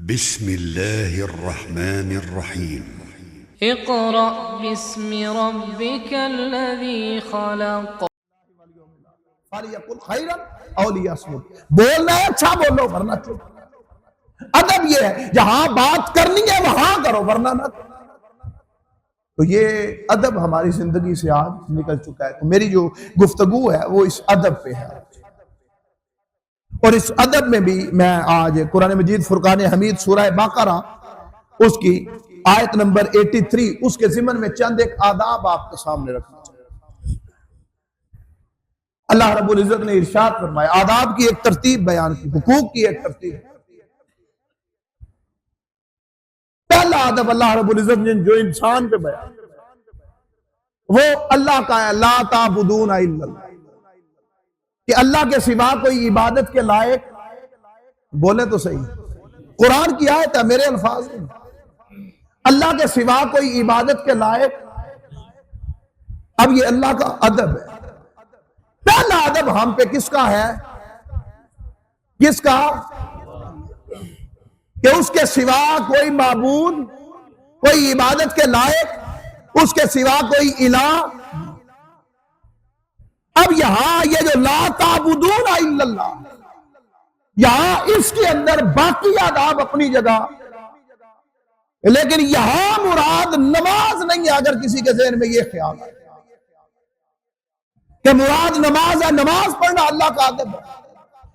بسم الله الرحمن الرحيم اقرأ باسم ربك الذي خلق فَلْيَقُلْ خَيْرًا أَوْ لِيَصْمُتْ. بولنا ہے اچھا بولو ورنہ چپ. ادب یہ ہے جہاں بات کرنی ہے وہاں کرو ورنہ نہ کرو. تو یہ ادب ہماری زندگی سے آج نکل چکا ہے. تو میری جو گفتگو ہے وہ اس ادب پہ ہے، اور اس ادب میں بھی میں آج قرآن مجید فرقان حمید سورہ بقرہ اس کی آیت نمبر 83 اس کے ضمن میں چند ایک آداب آپ کے سامنے رکھنا چاہتا ہوں. اللہ رب العزت نے ارشاد فرمایا، آداب کی ایک ترتیب بیان کی، حقوق کی ایک ترتیب. پہلا آداب اللہ رب العزت نے جو انسان پہ بیان وہ اللہ کا ہے، لا تعبدون الا اللہ، کہ اللہ کے سوا کوئی عبادت کے لائق، بولے تو صحیح، قرآن کی آیت ہے میرے الفاظ نہیں، اللہ کے سوا کوئی عبادت کے لائق. اب یہ اللہ کا ادب ہے. پہلا ادب ہم پہ کس کا ہے؟ کس کا؟ کہ اس کے سوا کوئی معبود، کوئی عبادت کے لائق، اس کے سوا کوئی الہ. اب یہاں یہ جو لا تعبدون الا اللہ، یہاں اس کے اندر باقی آداب اپنی جگہ، لیکن یہاں مراد نماز نہیں ہے. اگر کسی کے ذہن میں یہ خیال ہے کہ مراد نماز ہے، نماز پڑھنا اللہ کا ادب ہے،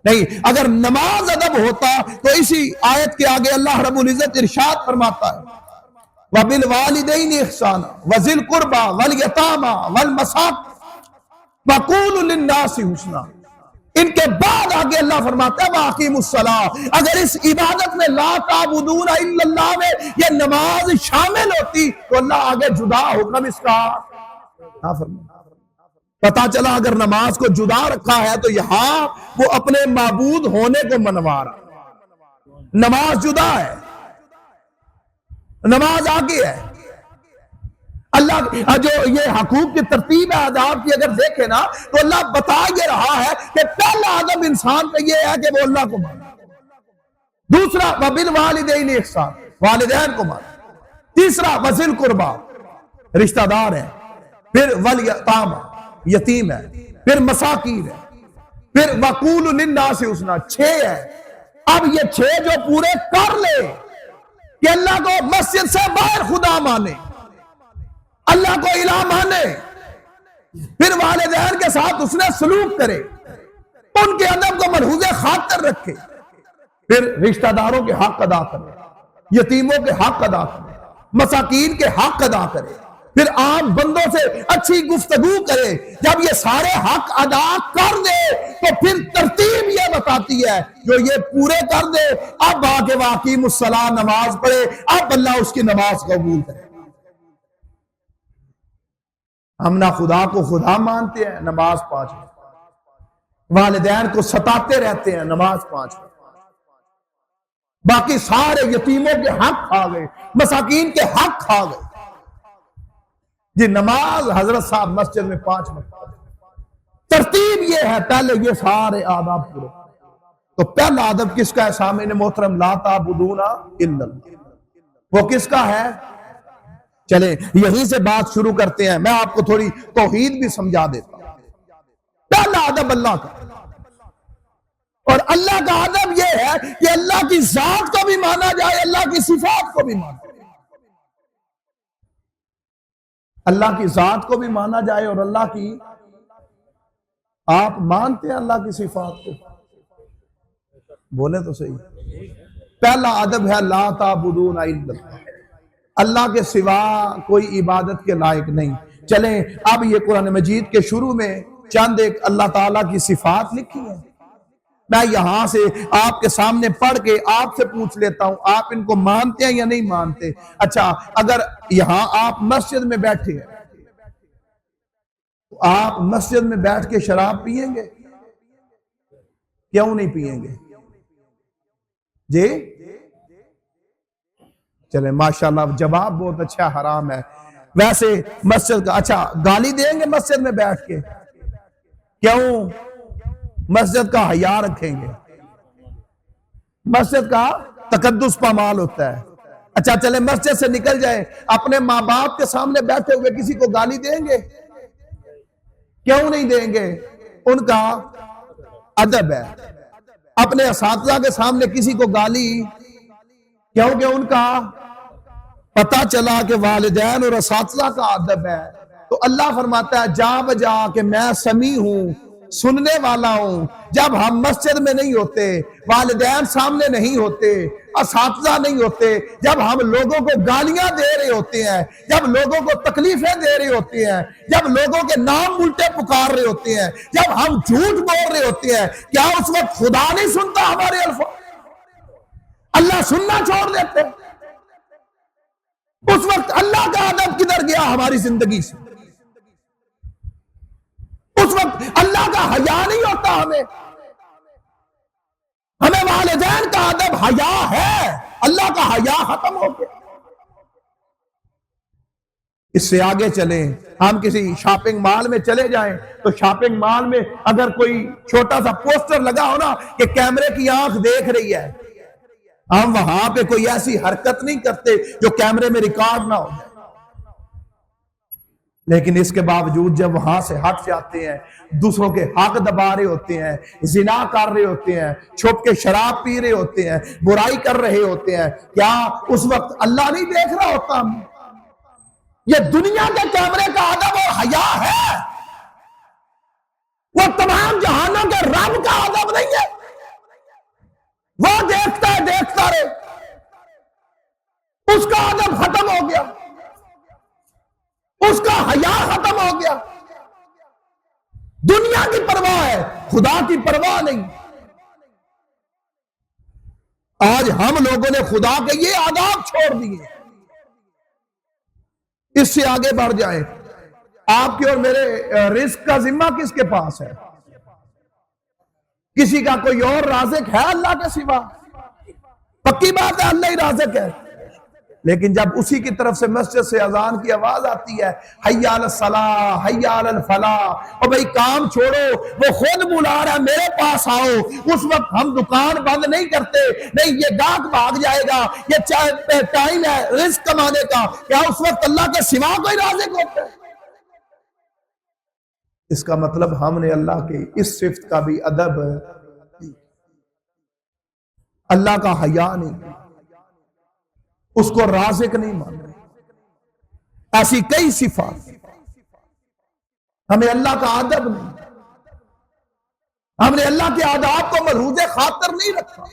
نہیں. اگر نماز ادب ہوتا تو اسی آیت کے آگے اللہ رب العزت ارشاد فرماتا ہے، وَبِالْوَالِدَيْنِ إِحْسَانًا وَذِي الْقُرْبَى وَالْيَتَامَى وَالْمَسَاكِينِ وَقُولُوا لِلنَّاسِ حُسْنًا. ان کے بعد آگے اللہ فرماتا ہے وَأَقِيمُوا الصَّلَاةَ. اگر اس عبادت میں لا تعبدون الا اللہ میں یہ نماز شامل ہوتی تو اللہ آگے جدا حکم اس کا نہ فرماتا. پتا چلا اگر نماز کو جدا رکھا ہے تو یہاں وہ اپنے معبود ہونے کو منوا رہا. نماز جدا ہے، نماز آگے ہے. اللہ جو یہ حقوق کی ترتیب ہے آداب کی اگر دیکھیں نا تو اللہ بتا یہ رہا ہے کہ پہلا ادب انسان پہ یہ ہے کہ وہ اللہ کو مانے. دوسرا وَبِالْوَالِدَيْنِ إِحْسَانًا، والدین کو مانے. تیسرا وَذِي الْقُرْبَى، رشتہ دار ہے. پھر وَالْيَتَامَى، یتیم ہے. پھر مساکین ہے. پھر وَقُولُوا لِلنَّاسِ حُسْنًا، 6 ہے. اب یہ 6 جو پورے کر لے کہ اللہ کو مسجد سے باہر خدا مانے، اللہ کو الہ مانے، پھر والدین کے ساتھ اس نے سلوک کرے، ان کے ادب کو ملحوظ خاطر رکھے، پھر رشتہ داروں کے حق ادا کرے، یتیموں کے حق ادا کرے، مساکین کے حق ادا کرے، پھر عام بندوں سے اچھی گفتگو کرے. جب یہ سارے حق ادا کر دے تو پھر ترتیب یہ بتاتی ہے جو یہ پورے کر دے اب آگے وَأَقِيمُوا الصَّلَاةَ، نماز پڑھے. اب اللہ اس کی نماز قبول کرے. ہم نہ خدا کو خدا مانتے ہیں، نماز 5 وقت، والدین کو ستاتے رہتے ہیں، نماز 5 وقت، باقی سارے یتیموں کے حق کھا گئے، مساکین کے حق کھا گئے. جی نماز حضرت صاحب مسجد میں 5 وقت. ترتیب یہ ہے پہلے یہ سارے آداب پورے. تو پہلا ادب کس کا ہے سامعین محترم؟ لا تعبدون الا اللہ. وہ کس کا ہے؟ چلیں یہیں سے بات شروع کرتے ہیں. میں آپ کو تھوڑی توحید بھی سمجھا دیتا ہوں. پہلا ادب اللہ کا، اور اللہ کا ادب یہ ہے کہ اللہ کی ذات کو بھی مانا جائے، اللہ کی صفات کو بھی مانا جائے. اللہ کی ذات کو بھی مانا جائے اور اللہ کی، آپ مانتے ہیں اللہ کی صفات کو؟ بولے تو صحیح. پہلا ادب ہے لا تعبدون الا اللہ، اللہ کے سوا کوئی عبادت کے لائق نہیں. چلیں اب یہ قرآن مجید کے شروع میں چند ایک اللہ تعالیٰ کی صفات لکھی ہیں. میں یہاں سے آپ کے سامنے پڑھ کے آپ سے پوچھ لیتا ہوں، آپ ان کو مانتے ہیں یا نہیں مانتے؟ اچھا اگر یہاں آپ مسجد میں بیٹھے ہیں تو آپ مسجد میں بیٹھ کے شراب پیئیں گے؟ کیوں نہیں پیئیں گے؟ جی چلیں ماشاءاللہ جواب بہت اچھا، حرام ہے. ویسے مسجد کا، اچھا گالی دیں گے مسجد میں بیٹھ کے؟ کیوں؟ مسجد کا حیا رکھیں گے، مسجد کا تقدس پامال ہوتا ہے. اچھا چلے مسجد سے نکل جائیں, اپنے ماں باپ کے سامنے بیٹھے ہوئے کسی کو گالی دیں گے؟ کیوں نہیں دیں گے؟ ان کا ادب ہے. اپنے اساتذہ کے سامنے کسی کو گالی, کیونکہ ان کا پتہ چلا کہ والدین اور اساتذہ کا ادب ہے. تو اللہ فرماتا ہے جا بجا کہ میں سمیع ہوں, سننے والا ہوں. جب ہم مسجد میں نہیں ہوتے, والدین سامنے نہیں ہوتے, اساتذہ نہیں ہوتے, جب ہم لوگوں کو گالیاں دے رہے ہوتے ہیں, جب لوگوں کو تکلیفیں دے رہے ہوتے ہیں, جب لوگوں کے نام الٹے پکار رہے ہوتے ہیں, جب ہم جھوٹ بول رہے ہوتے ہیں, کیا اس وقت خدا نہیں سنتا ہمارے الفاظ؟ اللہ سننا چھوڑ دیتے؟ اس وقت اللہ کا ادب کدھر گیا ہماری زندگی سے؟ اس وقت اللہ کا حیا نہیں ہوتا ہمیں والدین کا ادب حیا ہے, اللہ کا حیا ختم ہو گیا. اس سے آگے چلیں, ہم کسی شاپنگ مال میں چلے جائیں تو شاپنگ مال میں اگر کوئی چھوٹا سا پوسٹر لگا ہو نا کہ کیمرے کی آنکھ دیکھ رہی ہے, ہم وہاں پہ کوئی ایسی حرکت نہیں کرتے جو کیمرے میں ریکارڈ نہ ہو جائے. لیکن اس کے باوجود جب وہاں سے ہٹ جاتے ہیں, دوسروں کے حق دبا رہے ہوتے ہیں, زنا کر رہے ہوتے ہیں, چھپ کے شراب پی رہے ہوتے ہیں, برائی کر رہے ہوتے ہیں, کیا اس وقت اللہ نہیں دیکھ رہا ہوتا؟ یہ دنیا کے کیمرے کا ادب اور حیا ہے, وہ تمام جہانوں کے رب کا ادب نہیں ہے. وہ دیکھتا ہے, دیکھتا رہے, اس کا ادب ختم ہو گیا, اس کا حیا ختم ہو گیا. دنیا کی پرواہ ہے, خدا کی پرواہ نہیں. آج ہم لوگوں نے خدا کے یہ آداب چھوڑ دیے. اس سے آگے بڑھ جائیں, آپ کے اور میرے رزق کا ذمہ کس کے پاس ہے؟ کسی کا کوئی اور رازق ہے اللہ کے سوا؟ پکی بات ہے اللہ ہی رازق ہے. لیکن جب اسی کی طرف سے مسجد سے اذان کی آواز آتی ہے, حی علی الصلاۃ حی علی الفلاح, اور بھئی کام چھوڑو, وہ خود بلا رہا ہے میرے پاس آؤ, اس وقت ہم دکان بند نہیں کرتے, نہیں یہ گاہک بھاگ جائے گا, یہ ٹائم ہے رزق کمانے کا. کیا اس وقت اللہ کے سوا کوئی رازق ہوتا ہے؟ اس کا مطلب ہم نے اللہ کے اس صفت کا بھی ادب, اللہ کا حیا نہیں, اس کو رازق نہیں مان رہے. ایسی کئی صفات, ہمیں اللہ کا ادب نہیں, ہم نے اللہ کے آداب کو ملحوظ خاطر نہیں رکھا,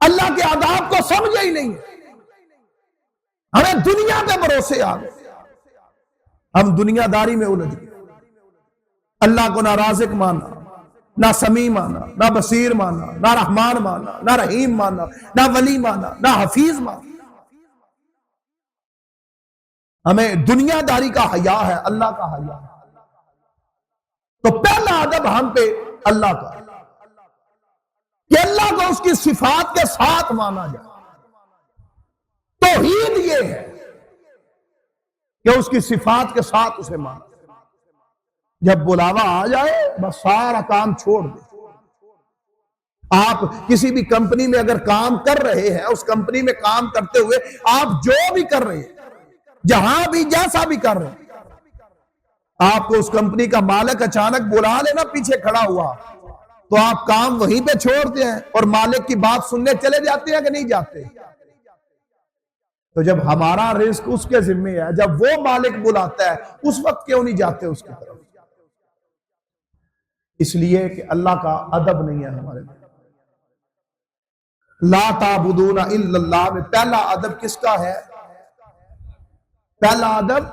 اللہ کے آداب کو سمجھے ہی نہیں. ہمیں دنیا کے بھروسے آ گئے, ہم دنیا داری میں الجھ گئے. اللہ کو نہ رازق مانا, نہ سمیع مانا, نہ بصیر مانا, نہ رحمان مانا, نہ رحیم مانا, نہ ولی مانا, نہ حفیظ مانا. ہمیں دنیا داری کا حیا ہے, اللہ کا حیا ہے. تو پہلا ادب ہم پہ اللہ کا, کہ اللہ کو اس کی صفات کے ساتھ مانا جائے. توحید یہ ہے کہ اس کی صفات کے ساتھ اسے مانا. جب بلاوا آ جائے بس سارا کام چھوڑ دیں. آپ کسی بھی کمپنی میں اگر کام کر رہے ہیں, اس کمپنی میں کام کرتے ہوئے آپ جو بھی کر رہے ہیں, جہاں بھی جیسا بھی کر رہے ہیں, آپ کو اس کمپنی کا مالک اچانک بلا لینا پیچھے کھڑا ہوا, تو آپ کام وہیں پہ چھوڑتے ہیں اور مالک کی بات سننے چلے جاتے ہیں کہ نہیں جاتے؟ تو جب ہمارا رزق اس کے ذمہ ہے, جب وہ مالک بلاتا ہے, اس وقت کیوں نہیں جاتے اس کی طرف؟ اس لیے کہ اللہ کا ادب نہیں ہے ہمارے لئے. لا تعبدون الا اللہ میں پہلا ادب کس کا ہے؟ پہلا ادب.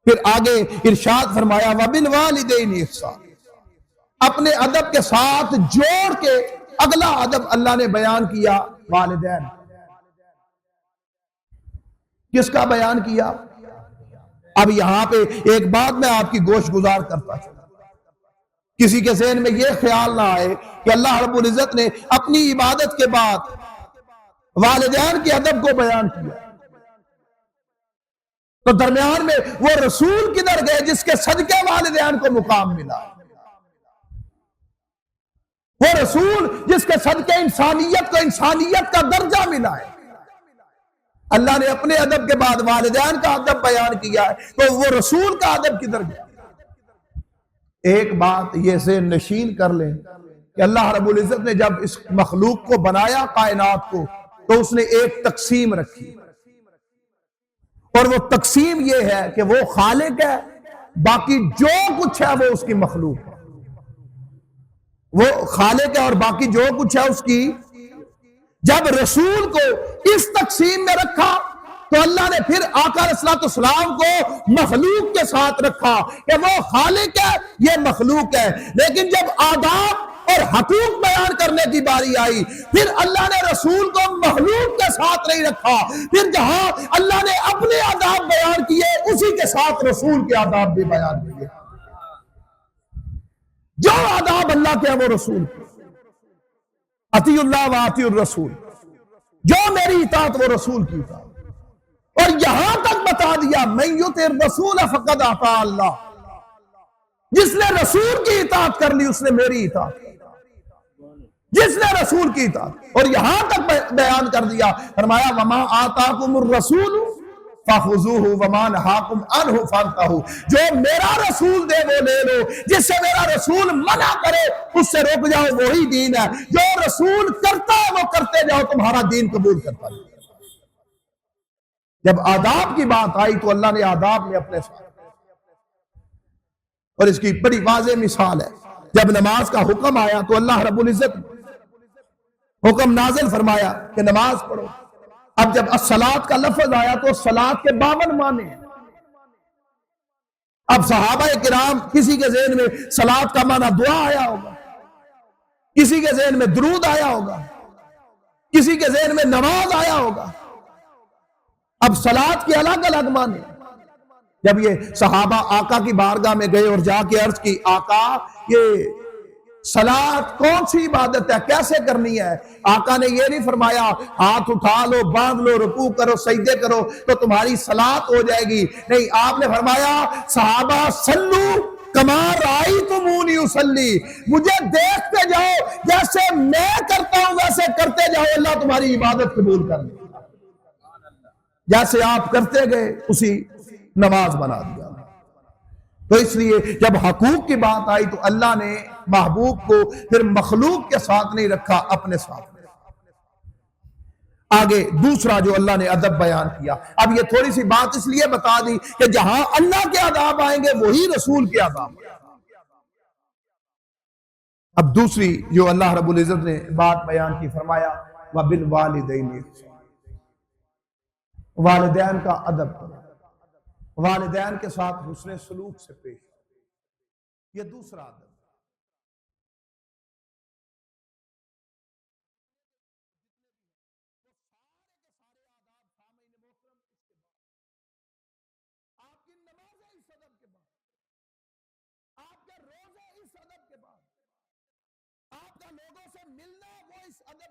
پھر آگے ارشاد فرمایا وَبِالْوَالِدَيْنِ إِحْسَانًا, اپنے ادب کے ساتھ جوڑ کے اگلا ادب اللہ نے بیان کیا والدین. کس کا بیان کیا؟ اب یہاں پہ ایک بات میں آپ کی گوش گزار کرتا چلا, کسی کے ذہن میں یہ خیال نہ آئے کہ اللہ رب العزت نے اپنی عبادت کے بعد والدین کے ادب کو بیان کیا, تو درمیان میں وہ رسول کدھر گئے جس کے صدقے والدین کو مقام ملا. وہ رسول جس کے صدقے انسانیت کو انسانیت کا درجہ ملا ہے. اللہ نے اپنے ادب کے بعد والدین کا ادب بیان کیا ہے، تو وہ رسول کا ادب کدھر گیا؟ ایک بات یہ سے نشین کر لیں کہ اللہ رب العزت نے جب اس مخلوق کو بنایا، کائنات کو، تو اس نے ایک تقسیم رکھی، اور وہ تقسیم یہ ہے کہ وہ خالق ہے، باقی جو کچھ ہے وہ اس کی مخلوق ہے. وہ خالق ہے اور باقی جو کچھ ہے اس کی. جب رسول کو اس تقسیم میں رکھا تو اللہ نے پھر آقا علیہ السلام کو مخلوق کے ساتھ رکھا کہ وہ خالق ہے، یہ مخلوق ہے. لیکن جب آداب اور حقوق بیان کرنے کی باری آئی، پھر اللہ نے رسول کو مخلوق کے ساتھ نہیں رکھا. پھر جہاں اللہ نے اپنے آداب بیان کیے، اسی کے ساتھ رسول کے آداب بھی بیان کیے. جو آداب اللہ کے ہیں وہ رسول کے. اطیع اللہ و اطیع الرسول، جو میری اطاعت وہ رسول کی اطاعت. اور یہاں تک بتا دیا من یطع الرسول فقد اطاع اللہ، جس نے رسول کی اطاعت کر لی اس نے میری اطاعت کی. جس نے رسول کی اطاعت. اور یہاں تک بیان کر دیا، فرمایا وما آتاکم الرسول فخذوہ وما نہاکم عنہ فانتہوا، جو میرا رسول دے وہ لے لو، جس سے میرا رسول منع کرے اس سے رک جاؤ، وہی دین ہے. جو رسول کرتا ہے وہ کرتے جاؤ، تمہارا دین قبول کرتا ہے. جب آداب کی بات آئی تو اللہ نے آداب میں اپنے ساتھ، اور اس کی بڑی واضح مثال ہے. جب نماز کا حکم آیا تو اللہ رب العزت حکم نازل فرمایا کہ نماز پڑھو. اب جب الصلاۃ کا لفظ آیا تو الصلاۃ کے 52 معنی ہیں. اب صحابہ کرام کسی کے ذہن میں صلاۃ کا معنی دعا آیا ہوگا، کسی کے ذہن میں درود آیا ہوگا، کسی کے ذہن میں نماز آیا ہوگا. اب صلاۃ کے الگ الگ معنی. جب یہ صحابہ آقا کی بارگاہ میں گئے اور جا کے عرض کی، آقا یہ صلاۃ کون سی عبادت ہے، کیسے کرنی ہے؟ آقا نے یہ نہیں فرمایا ہاتھ اٹھا لو، باندھ لو، رکوع کرو، سجدے کرو تو تمہاری صلاۃ ہو جائے گی. نہیں، آپ نے فرمایا صحابہ صلو کما رأیتمونی اصلی، مجھے دیکھتے جاؤ، جیسے میں کرتا ہوں ویسے کرتے جاؤ، اللہ تمہاری عبادت قبول کر لے. جیسے آپ کرتے گئے اسی نماز بنا دیا. تو اس لیے جب حقوق کی بات آئی تو اللہ نے محبوب کو پھر مخلوق کے ساتھ نہیں رکھا، اپنے ساتھ. آگے دوسرا جو اللہ نے ادب بیان کیا، اب یہ تھوڑی سی بات اس لیے بتا دی کہ جہاں اللہ کے آداب آئیں گے وہی رسول کے آداب. اب دوسری جو اللہ رب العزت نے بات بیان کی، فرمایا وَبِالْوَالِدَيْنِ إِحْسَانًا، والدین کا ادب کرو، والدین کے ساتھ حسن سلوک سے پیش. یہ دوسرا ادب. آپ کی نمازیں اس ادب کے بعد، آپ کے روزے اس ادب کے بعد، آپ کا لوگوں سے ملنا وہ اس ادب کے